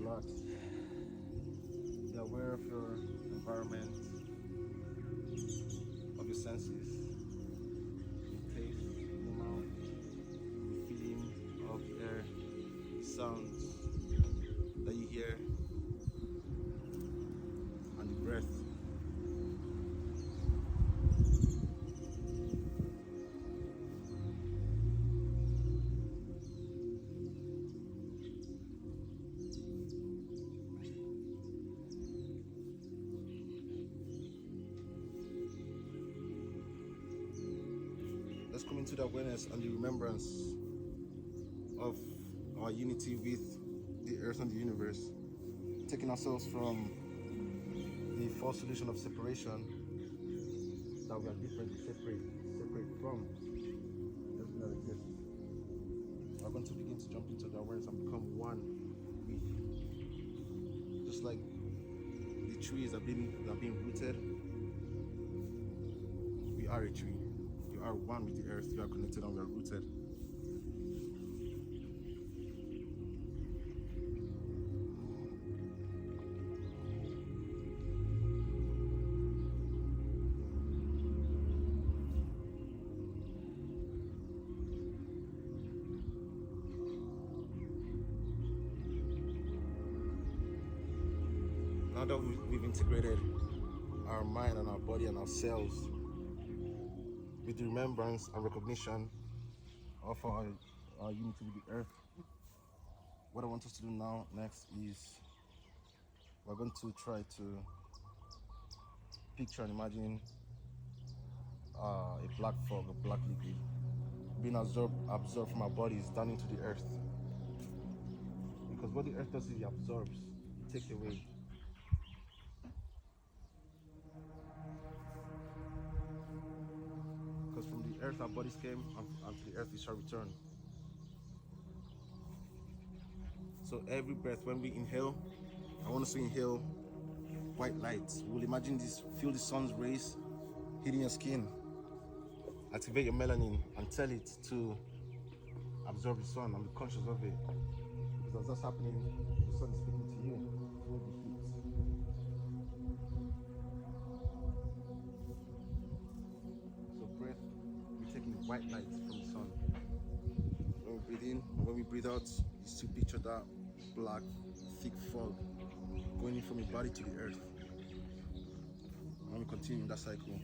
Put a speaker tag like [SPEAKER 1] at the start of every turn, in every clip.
[SPEAKER 1] relax. Be aware of your environment, of your senses, the taste in your mouth, the feeling of the air, the sounds that you hear, and the breath. Let's come into the awareness and the remembrance of our unity with the earth and the universe, taking ourselves from the false illusion of separation, that we are different, separate from everything that exists. We're going to begin to jump into the awareness and become one with, just like the trees that are being rooted. We are a tree. You are one with the earth. You are connected and we are rooted. Now that we've integrated our mind and our body and ourselves with the remembrance and recognition of our unity with the earth, what I want us to do now next is we're going to try to picture and imagine a black fog, a black liquid being absorbed from our bodies down into the earth. Because what the earth does is it absorbs, it takes away. Because from the earth our bodies came, and to the earth we shall return. So every breath, when we inhale, I want us to inhale white light. We'll imagine this, feel the sun's rays hitting your skin. Activate your melanin and tell it to absorb the sun and be conscious of it. Because as that's happening, the sun is speaking to you through the heat. So breath, we're taking white light from the sun. When we breathe in and when we breathe out, you still picture that black, thick fog going in from your body to the earth. And we continue in that cycle.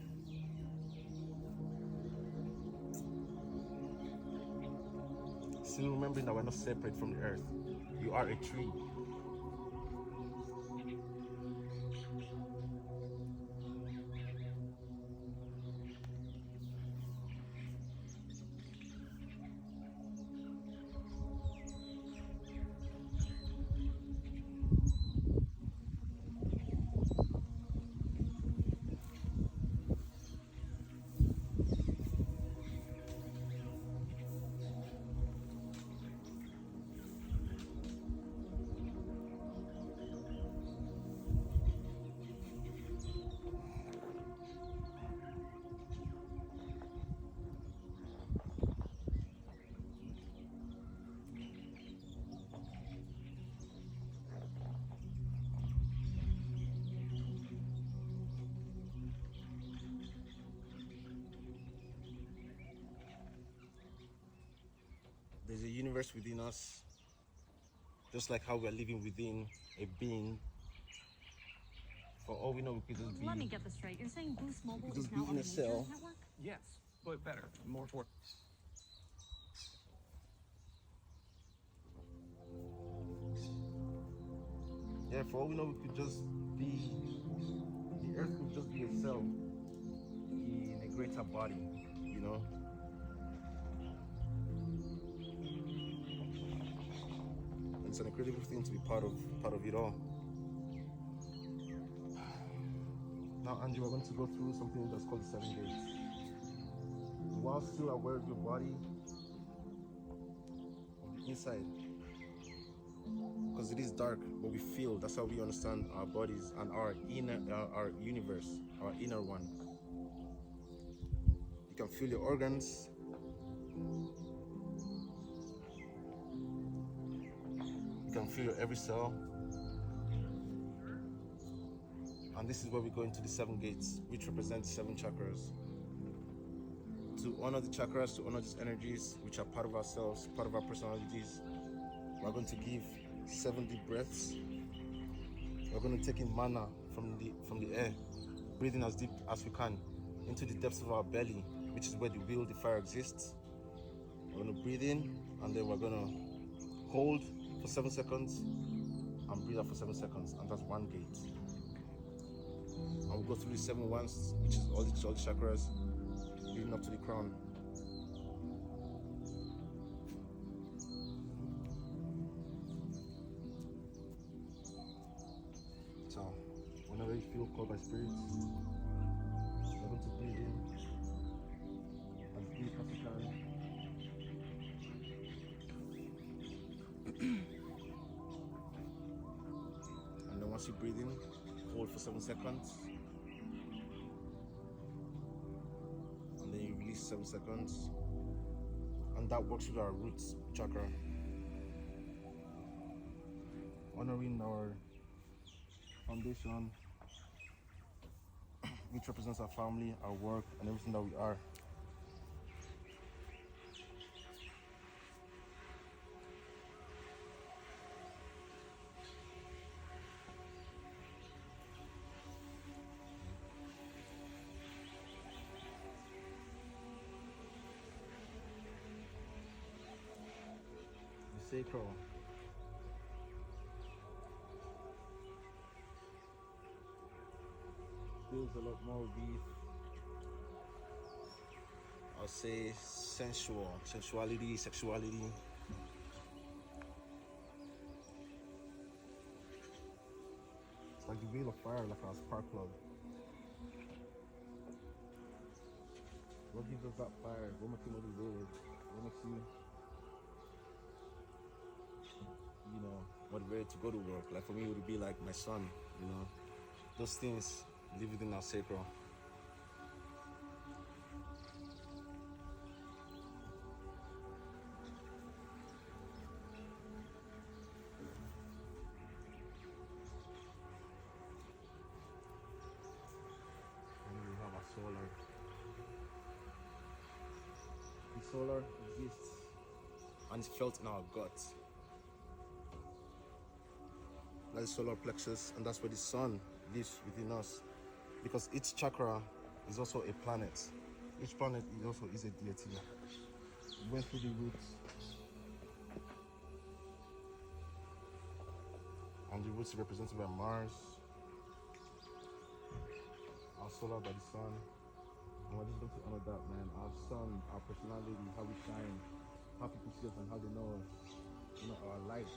[SPEAKER 1] Still remembering that we're not separate from the earth. You are a tree. There's a universe within us, just like how we are living within a being. For all we know, we could just be.
[SPEAKER 2] Let me get this straight. You're saying Boost Mobile is
[SPEAKER 1] just
[SPEAKER 2] now
[SPEAKER 1] be
[SPEAKER 2] on
[SPEAKER 1] in
[SPEAKER 2] the
[SPEAKER 1] a
[SPEAKER 2] Nature
[SPEAKER 1] cell.
[SPEAKER 2] Network?
[SPEAKER 3] Yes, but better, more for.
[SPEAKER 1] Yeah, for all we know, we could just be. The earth could just be a cell in a greater body, you know. It's an incredible thing to be part of it all. Now, Angie, we're going to go through something that's called the 7 gates. While still aware of your body, of the inside, because it is dark, but we feel. That's how we understand our bodies and our universe, our inner one. You can feel your organs. You can feel your every cell. And this is where we go into the 7 gates, which represent 7 chakras. To honor the chakras, to honor these energies, which are part of ourselves, part of our personalities, we're going to give 7 deep breaths. We're going to take in mana from the air, breathing as deep as we can into the depths of our belly, which is where the will, the fire exists. We're going to breathe in, and then we're going to hold for 7 seconds and breathe out for 7 seconds, and that's 1 gate. And we'll go through the 7 ones, which is all the chakras, leading up to the crown. So, whenever you feel called by spirits, you're going to breathe in as deep as you can. And then once you breathe in, hold for 7 seconds. And then you release 7 seconds. And that works with our roots chakra. Honoring our foundation, which represents our family, our work, and everything that we are. The sacral. Feels a lot more with, I'll say, sensuality, sexuality. It's like the wheel of fire, like our spark plug. What gives us that fire? What makes you motivated? What makes you, motivated to go to work? Like for me, it would be like my son, those things live within our sacral. And then we have our solar. The solar exists and it's felt in our gut. That's the solar plexus, and that's where the sun lives within us. Because each chakra is also a planet. Each planet also is a deity. We went through the roots. And the roots are represented by Mars. Our solar by the sun. And we're just going to honor that, man. Our sun, our personality, how we shine, how people see us and how they know us. Our light.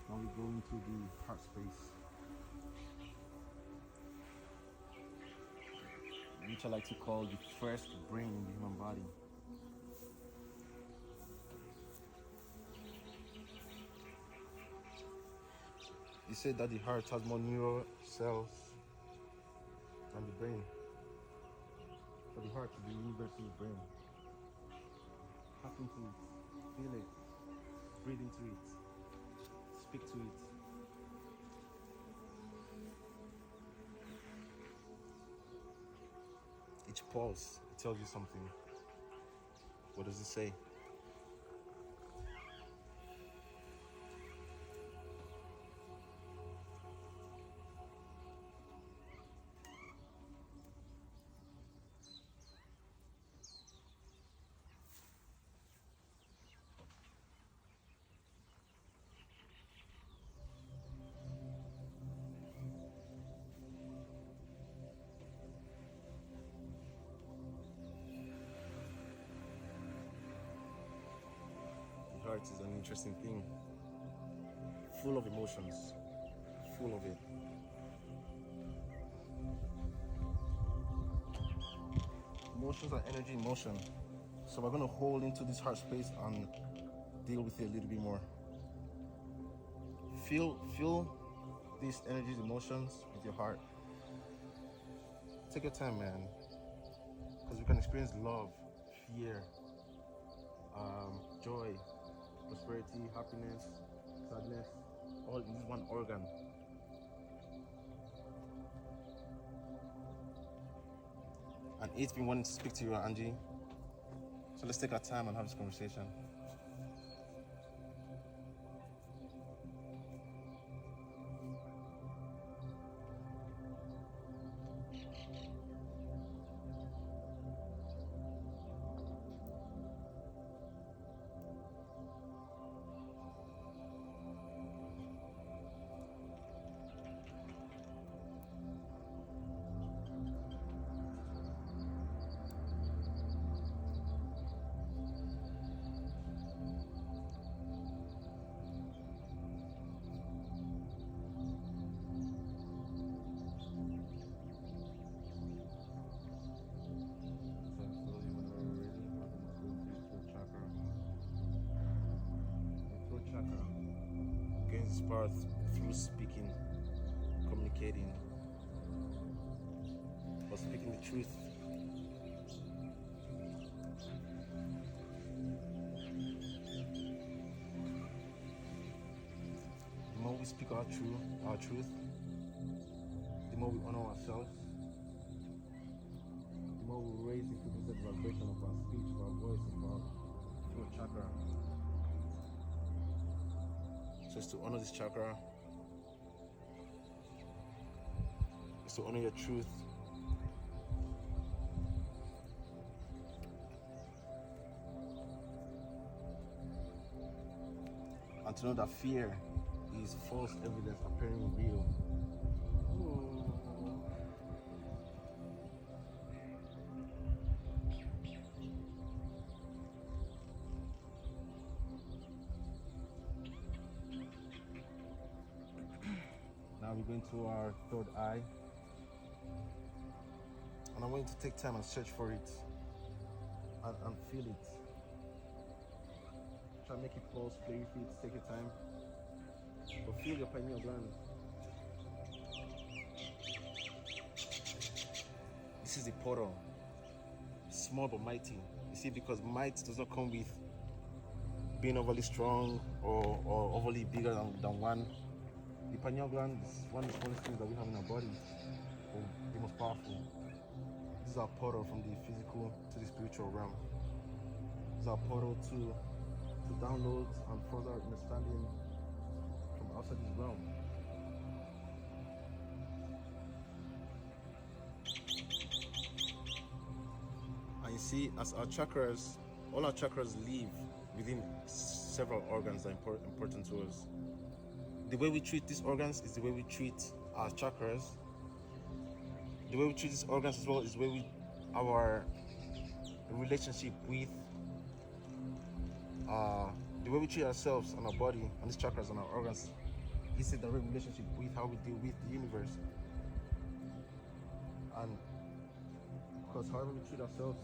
[SPEAKER 1] Now we go into the heart space, which I like to call the first brain in the human body. He said that the heart has more neural cells than the brain. For the heart is the universal brain. Tap into it, feel it, breathe into it. Speak to it. Each pulse, it tells you something. What does it say? Heart is an interesting thing, full of emotions, full of it. Emotions are energy in motion, so we're going to hold into this heart space and deal with it a little bit more. Feel these energies, emotions with your heart. Take your time, man, because we can experience love, fear, joy, prosperity, happiness, sadness, all in this one organ. And it's been wanting to speak to you, Angie. So let's take our time and have this conversation. Gains its power through speaking, communicating, or speaking the truth. The more we speak our truth, the more we honor ourselves, the more we raise the frequency vibration of our speech, of our voice, of our throat chakra. So it's to honor this chakra, it's to honor your truth, and to know that fear is false evidence appearing real. Now we're going to our third eye, and I want you to take time and search for it and feel it. Try to make it pulse, play with it, take your time, but feel your pineal gland. This is the portal, small but mighty. You see, because might does not come with being overly strong or overly bigger than one. The pineal gland is one of the smallest things that we have in our body, but the most powerful. This is our portal from the physical to the spiritual realm. This is our portal to downloads and further understanding from outside this realm. And you see, as our chakras, all our chakras live within several organs that are important to us. The way we treat these organs is the way we treat our chakras. The way we treat these organs as well is the way our relationship with the way we treat ourselves and our body and these chakras and our organs is a direct relationship with how we deal with the universe. And because however we treat ourselves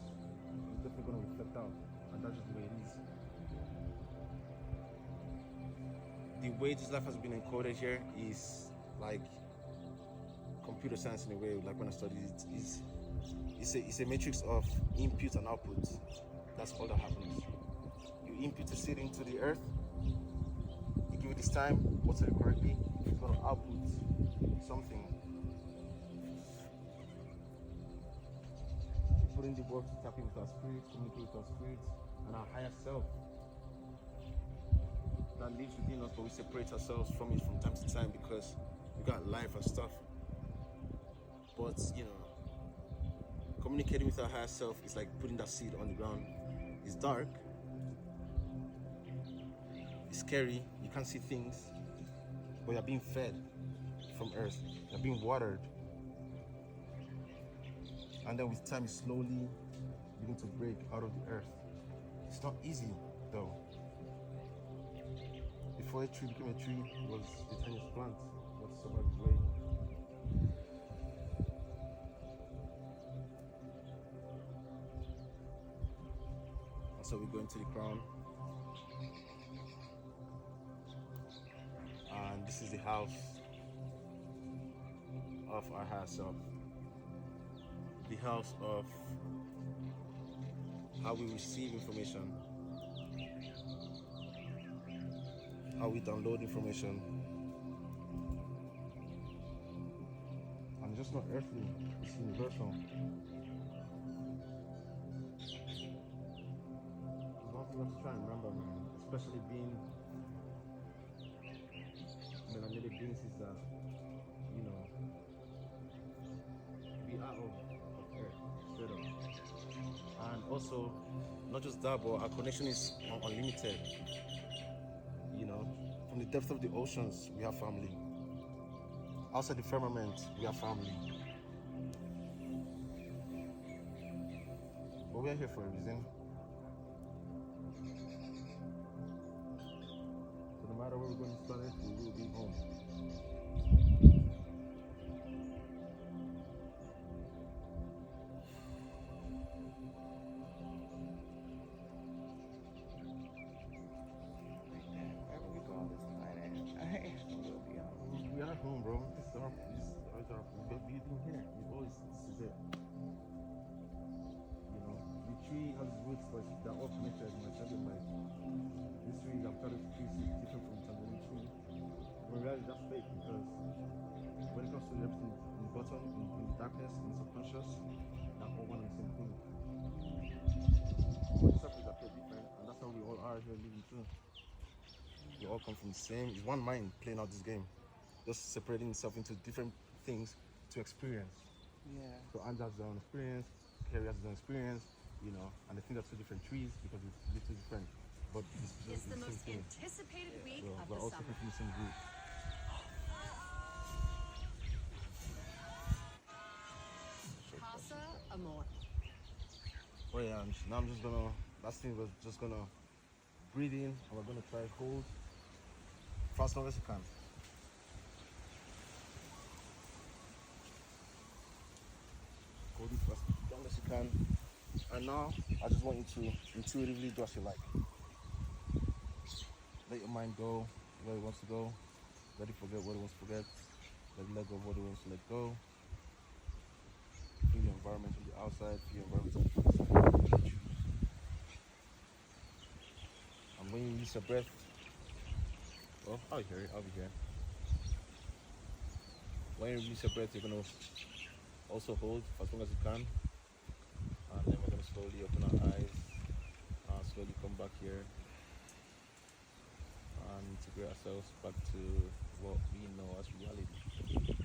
[SPEAKER 1] is definitely going to reflect out, and that's just the way it is. The way this life has been encoded here is like computer science in a way. Like when I studied it, it's a matrix of input and output. That's all that happens. You input a seed into the earth, you give it this time, water it correctly, it's going to output something. You put in the work to tap in with our spirits, communicate with our spirits and our higher self that lives within us, but we separate ourselves from it from time to time because we got life and stuff. But communicating with our higher self is like putting that seed on the ground. It's dark, it's scary, you can't see things, but you're being fed from earth, you're being watered, and then with time you slowly begin to break out of the earth. It's not easy though. Before a tree became a tree, it was the tiniest plant that survived its way. And so we go into the crown, and this is the house of our higher self, the house of how we receive information, how we download information. And it's just not earthly, it's universal. There's one thing we have to try and remember, man, especially being melanated beings, is that, you know, we are of earth, straight up. And also, not just that, but our connection is unlimited. You know, from the depth of the oceans, we have family. Outside the firmament, we have family. But we are here for a reason. So no matter where we're going to start it, we will be home.
[SPEAKER 4] Wherever we go on this planet, we'll be home.
[SPEAKER 1] We are home, bro. This is our we've been here. We've always, this is it. You know, the tree has roots, but they're all connected. My child, like, this tree, I'm trying to trees is different from Tanzanian tree. But reality, that's fake, because when it comes to everything in the bottom, in the darkness, in the subconscious, they're all one and the same thing. But the surface appear different, and that's how we all are here living too. We all come from the same, it's one mind playing out this game, just separating itself into different things to experience.
[SPEAKER 4] Yeah.
[SPEAKER 1] So Anja has his own experience, Kerry has his own experience, you know, and they think they're two different trees because it's little different, but it's
[SPEAKER 2] It's the
[SPEAKER 1] the
[SPEAKER 2] most
[SPEAKER 1] same thing.
[SPEAKER 2] anticipated week
[SPEAKER 1] So
[SPEAKER 2] of
[SPEAKER 1] we're
[SPEAKER 2] the
[SPEAKER 1] all
[SPEAKER 2] summer.
[SPEAKER 1] taken from the same group.
[SPEAKER 2] Casa Amor.
[SPEAKER 1] Oh yeah, and now I'm just gonna, last thing was just gonna breathe in, and we're gonna try hold for as long as you can. Hold it for as long as you can. And now, I just want you to intuitively do as you like. Let your mind go where it wants to go. Let it forget what it wants to forget. Let go of what it wants to let go. Feel the environment on the outside, feel the environment on the inside. And when you release your breath, well, I'll hear it, I'll be here. When you release your breath, you're gonna also hold for as long as you can. And then we're gonna slowly open our eyes, slowly come back here, and integrate ourselves back to what we know as reality.